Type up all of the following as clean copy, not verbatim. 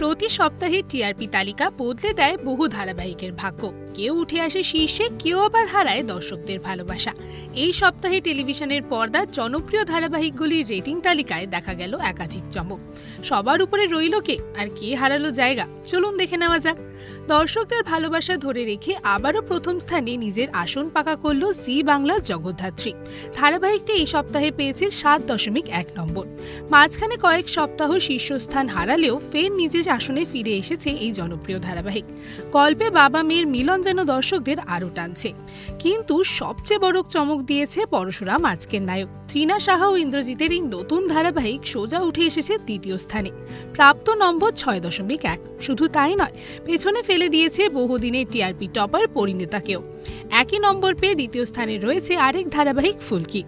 প্রতি সপ্তাহে টিআরপি তালিকা বদলে দেয় বহু ধারাবাহিকের ভাগ্য। কেউ উঠে আসে শীর্ষে, কেউ আবার হারায় দর্শকদের ভালোবাসা। এই সপ্তাহে টেলিভিশনের পর্দার জনপ্রিয় ধারাবাহিকগুলির রেটিং তালিকায় দেখা গেল একাধিক চমক। সবার উপরে রইল কে, আর কে হারালো জায়গা, চলুন দেখে নেওয়া যাক। দর্শকদের ভালোবাসা ধরে রেখে আবারও প্রথম স্থানে নিজের আসন পাকা করল জি বাংলার জগদ্ধাত্রী। ধারাবাহিকটি এই সপ্তাহে পেয়েছে 7.1 নম্বর। মাঝখানে কয়েক সপ্তাহ শীর্ষস্থান হারালেও ফের নিজের আসনে ফিরে এসেছে এই জনপ্রিয় ধারাবাহিক। গল্পে বাবা মেয়ের মিলন যেন দর্শকদের আরও টানছে। কিন্তু সবচেয়ে বড় চমক দিয়েছে পরশুরাম আজকের নায়ক। তৃণা সাহা ও ইন্দ্রজিতের এই নতুন ধারাবাহিক সোজা উঠে এসেছে দ্বিতীয় স্থানে, প্রাপ্ত নম্বর 6.1। শুধু তাই নয়, পেছনে ফেলে দিয়েছে বহুদিনের টিআরপি টপার পরিণীতাকেও। একই নম্বর পেয়ে দ্বিতীয় স্থানে রয়েছে আরেক ধারাবাহিক ফুলকি।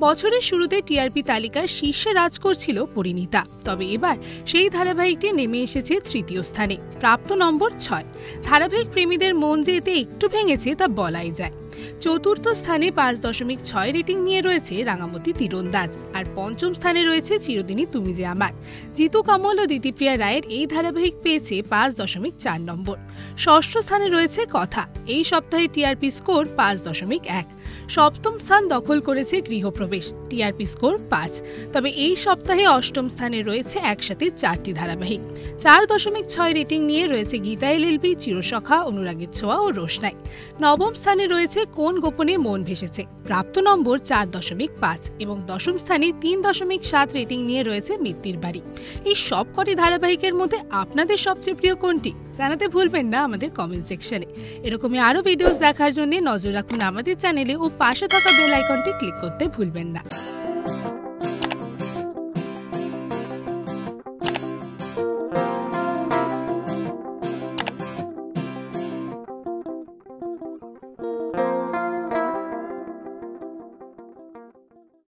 বছরের শুরুতে টিআরপি তালিকার শীর্ষে রাজ করছিল পরিণীতা, তবে এবার সেই ধারাবাহিকটি নেমে এসেছে তৃতীয় স্থানে, প্রাপ্ত নম্বর 6। ধারাবাহিক প্রেমীদের মন যে এতে একটু ভেঙেছে তা বলাই যায়। চতুর্থ স্থানে 5.6 রেটিং নিয়ে রয়েছে রাঙামতি তীরন্দাজ, আর পঞ্চম স্থানে রয়েছে চিরদিনই তুমি যে আমার। জিতু কমল ও দিতিপ্রিয়া রায়ের এই ধারাবাহিক পেয়েছে 5.4 নম্বর। ষষ্ঠ স্থানে রয়েছে কথা। এই সপ্তাহে টিআরপি স্কোর 5.1। সপ্তম স্থান দখল করেছে গৃহপ্রবেশ, টিআরপি স্কোর 5। তবে এই সপ্তাহে অষ্টম স্থানে রয়েছে একসাথে 4টি ধারাবাহিক। 4.6 রেটিং নিয়ে রয়েছে গীতা এলএলবি, চিরসখা, অনুরাগের ছোঁয়া ও রোশনাই। নবম স্থানে রয়েছে কোন গোপনে মন ভেসেছে, প্রাপ্ত নম্বর 4.5। এবং দশম স্থানে 3.7 রেটিং নিয়ে রয়েছে মিত্তির বাড়ি। এই সব কটি ধারাবাহিকের মধ্যে আপনাদের সবচেয়ে প্রিয় কোনটি জানাতে ভুলবেন না আমাদের কমেন্ট সেকশনে। এরকমই আরো ভিডিওস দেখার জন্য নজর রাখুন আমাদের চ্যানেলে ও পাশে থাকা বেল আইকনটি ক্লিক করতে ভুলবেন না।